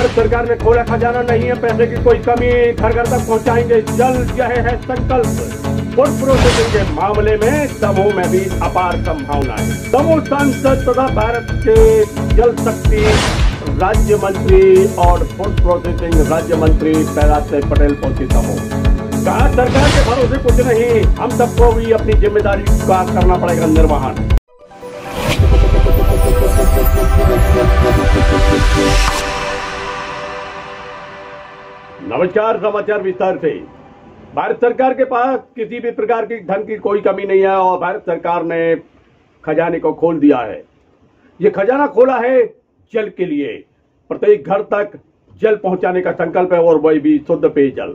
भारत सरकार ने खोला खजाना, नहीं है पैसे की कोई कमी, घर घर तक पहुंचाएंगे जल, यह है संकल्प। फूड प्रोसेसिंग के मामले में दमोह में भी अपार संभावना है। दमोह सांसद तथा भारत के जल शक्ति राज्य मंत्री और फूड प्रोसेसिंग राज्य मंत्री प्रहलाद सिंह पटेल पहुंचे दमोह। कहा सरकार के भरोसे कुछ नहीं, हम सबको भी अपनी जिम्मेदारी का करना पड़ेगा निर्वहन। नमस्कार, समाचार विस्तार से। भारत सरकार के पास किसी भी प्रकार की धन की कोई कमी नहीं है और भारत सरकार ने खजाने को खोल दिया है। ये खजाना खोला है जल के लिए, प्रत्येक घर तक जल पहुंचाने का संकल्प है और वही भी शुद्ध पेयजल।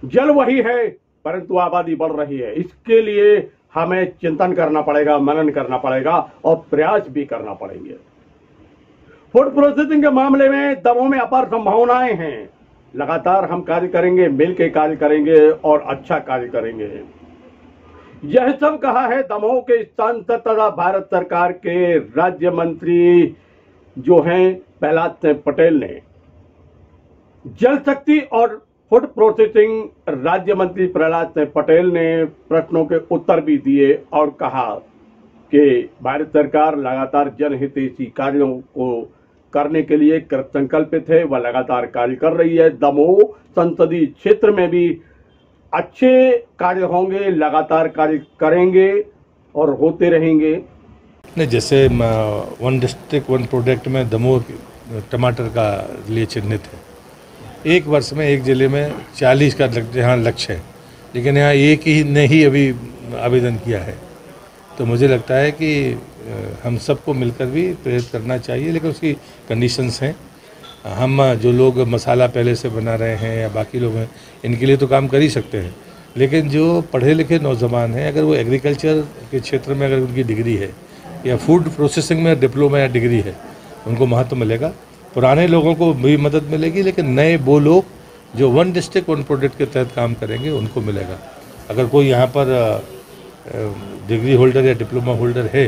जल वही है, परंतु आबादी बढ़ रही है। इसके लिए हमें चिंतन करना पड़ेगा, मनन करना पड़ेगा और प्रयास भी करना पड़ेंगे। फूड प्रोसेसिंग के मामले में दमोह में अपार संभावनाएं हैं। लगातार हम कार्य करेंगे, मिलकर कार्य करेंगे और अच्छा कार्य करेंगे। यह सब कहा है दमोह के सांसद तथा भारत सरकार के राज्य मंत्री जो हैं प्रहलाद सिंह पटेल ने। जल शक्ति और फूड प्रोसेसिंग राज्य मंत्री प्रहलाद सिंह पटेल ने प्रश्नों के उत्तर भी दिए और कहा कि भारत सरकार लगातार जनहितैषी कार्यों को करने के लिए संकल्पित है, वह लगातार कार्य कर रही है। दमोह संसदीय क्षेत्र में भी अच्छे कार्य होंगे, लगातार कार्य करेंगे और होते रहेंगे। नहीं, जैसे वन डिस्ट्रिक्ट वन प्रोडक्ट में दमोह टमाटर का लिए चिन्हित है। एक वर्ष में एक जिले में 40 का यहाँ लक्ष्य है, लेकिन यहाँ एक ही ने ही अभी आवेदन किया है। तो मुझे लगता है कि हम सबको मिलकर भी प्रेरित करना चाहिए, लेकिन उसकी कंडीशंस हैं। हम जो लोग मसाला पहले से बना रहे हैं या बाकी लोग हैं, इनके लिए तो काम कर ही सकते हैं, लेकिन जो पढ़े लिखे नौजवान हैं, अगर वो एग्रीकल्चर के क्षेत्र में अगर उनकी डिग्री है या फूड प्रोसेसिंग में डिप्लोमा या डिग्री है, उनको महत्व मिलेगा। पुराने लोगों को भी मदद मिलेगी, लेकिन नए वो लोग जो वन डिस्ट्रिक्ट वन प्रोडक्ट के तहत काम करेंगे उनको मिलेगा। अगर कोई यहाँ पर डिग्री होल्डर या डिप्लोमा होल्डर है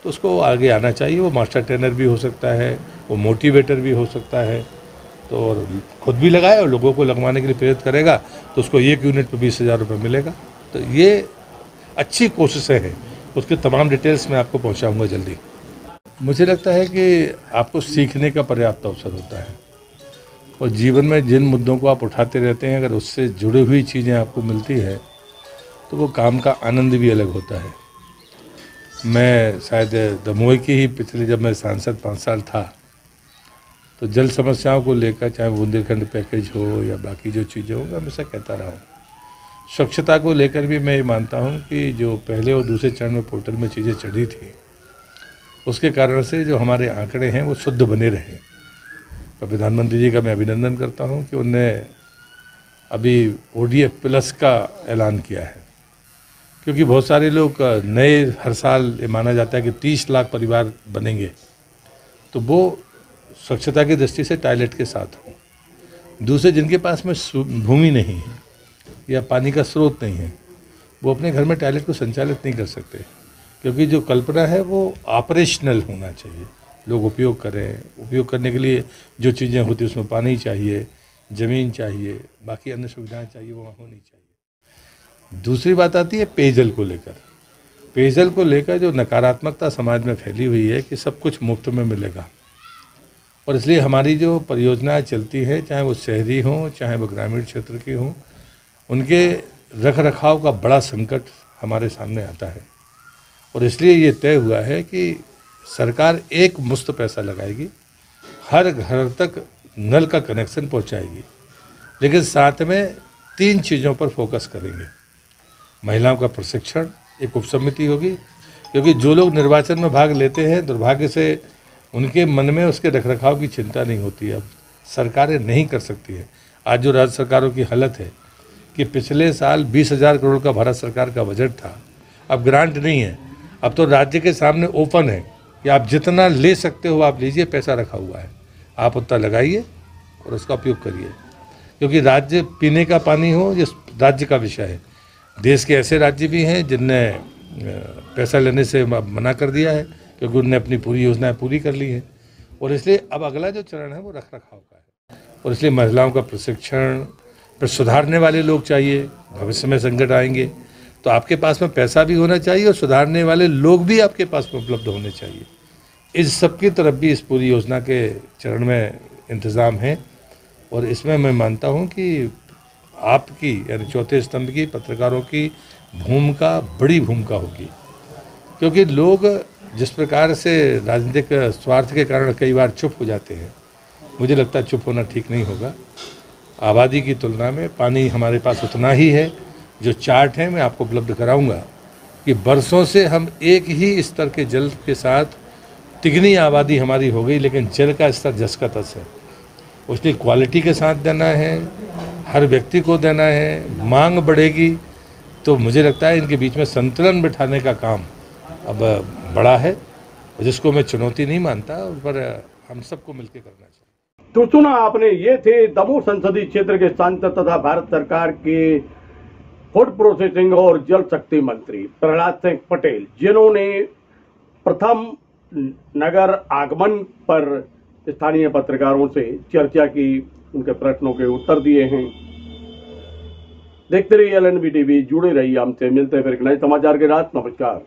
तो उसको आगे आना चाहिए। वो मास्टर ट्रेनर भी हो सकता है, वो मोटिवेटर भी हो सकता है, तो और खुद भी लगाए और लोगों को लगवाने के लिए प्रेरित करेगा तो उसको एक यूनिट पर 20,000 रुपये मिलेगा। तो ये अच्छी कोशिशें हैं, उसके तमाम डिटेल्स मैं आपको पहुंचाऊंगा जल्दी। मुझे लगता है कि आपको सीखने का पर्याप्त अवसर होता है और जीवन में जिन मुद्दों को आप उठाते रहते हैं, अगर उससे जुड़ी हुई चीज़ें आपको मिलती है तो वो काम का आनंद भी अलग होता है। मैं शायद दमोह की ही पिछले जब मैं सांसद 5 साल था तो जल समस्याओं को लेकर, चाहे बुंदेलखंड पैकेज हो या बाकी जो चीज़ें हो, मैं हमेशा कहता रहा हूँ। स्वच्छता को लेकर भी मैं ये मानता हूँ कि जो पहले और दूसरे चरण में पोर्टल में चीज़ें चढ़ी थी, उसके कारण से जो हमारे आंकड़े हैं वो शुद्ध बने रहे। तो प्रधानमंत्री जी का मैं अभिनंदन करता हूँ कि उन्होंने अभी ODF प्लस का ऐलान किया है, क्योंकि बहुत सारे लोग नए हर साल ये माना जाता है कि 30 लाख परिवार बनेंगे, तो वो स्वच्छता की दृष्टि से टॉयलेट के साथ हों। दूसरे जिनके पास में भूमि नहीं है या पानी का स्रोत नहीं है, वो अपने घर में टॉयलेट को संचालित नहीं कर सकते, क्योंकि जो कल्पना है वो ऑपरेशनल होना चाहिए। लोग उपयोग करें, उपयोग करने के लिए जो चीज़ें होती हैं उसमें पानी चाहिए, ज़मीन चाहिए, बाकी अन्य सुविधाएँ चाहिए, वो होनी चाहिए। दूसरी बात आती है पेयजल को लेकर। पेयजल को लेकर जो नकारात्मकता समाज में फैली हुई है कि सब कुछ मुफ्त में मिलेगा, और इसलिए हमारी जो परियोजनाएं चलती हैं, चाहे वो शहरी हों चाहे वो ग्रामीण क्षेत्र की हों, उनके रख रखाव का बड़ा संकट हमारे सामने आता है। और इसलिए ये तय हुआ है कि सरकार एक मुश्त पैसा लगाएगी, हर घर तक नल का कनेक्शन पहुंचाएगी, लेकिन साथ में 3 चीज़ों पर फोकस करेंगे। महिलाओं का प्रशिक्षण, एक उपसमिति होगी, क्योंकि जो लोग निर्वाचन में भाग लेते हैं दुर्भाग्य से उनके मन में उसके रखरखाव की चिंता नहीं होती है। अब सरकारें नहीं कर सकती है। आज जो राज्य सरकारों की हालत है कि पिछले साल 20,000 करोड़ का भारत सरकार का बजट था, अब ग्रांट नहीं है, अब तो राज्य के सामने ओपन है कि आप जितना ले सकते हो आप लीजिए, पैसा रखा हुआ है, आप उतना लगाइए और उसका उपयोग करिए। क्योंकि राज्य पीने का पानी हो ये राज्य का विषय है। देश के ऐसे राज्य भी हैं जिनने पैसा लेने से मना कर दिया है, क्योंकि उन्होंने अपनी पूरी योजनाएं पूरी कर ली हैं। और इसलिए अब अगला जो चरण है वो रख रखाव का है, और इसलिए महिलाओं का प्रशिक्षण, फिर सुधारने वाले लोग चाहिए। भविष्य में संकट आएंगे तो आपके पास में पैसा भी होना चाहिए और सुधारने वाले लोग भी आपके पास में उपलब्ध होने चाहिए। इस सब की तरफ भी इस पूरी योजना के चरण में इंतज़ाम है, और इसमें मैं मानता हूँ कि आपकी यानी चौथे स्तंभ की पत्रकारों की भूमिका बड़ी भूमिका होगी, क्योंकि लोग जिस प्रकार से राजनीतिक स्वार्थ के कारण कई बार चुप हो जाते हैं, मुझे लगता है चुप होना ठीक नहीं होगा। आबादी की तुलना में पानी हमारे पास उतना ही है। जो चार्ट है मैं आपको उपलब्ध कराऊंगा कि बरसों से हम एक ही स्तर के जल के साथ तिगनी आबादी हमारी हो गई, लेकिन जल का स्तर जस का तस है। उसलिए क्वालिटी के साथ देना है, हर व्यक्ति को देना है। मांग बढ़ेगी तो मुझे लगता है इनके बीच में संतुलन बिठाने का काम अब बड़ा है, जिसको मैं चुनौती नहीं मानता, पर हम सबको मिलकर करना चाहिए। तो सुना आपने, ये थे दमोह संसदीय क्षेत्र के सांसद तथा भारत सरकार के फूड प्रोसेसिंग और जल शक्ति मंत्री प्रहलाद सिंह पटेल, जिन्होंने प्रथम नगर आगमन पर स्थानीय पत्रकारों से चर्चा की, उनके प्रश्नों के उत्तर दिए हैं। देखते रहिए LNB टीवी, जुड़े रहिए हमसे। मिलते हैं फिर एक नए समाचार के साथ। नमस्कार।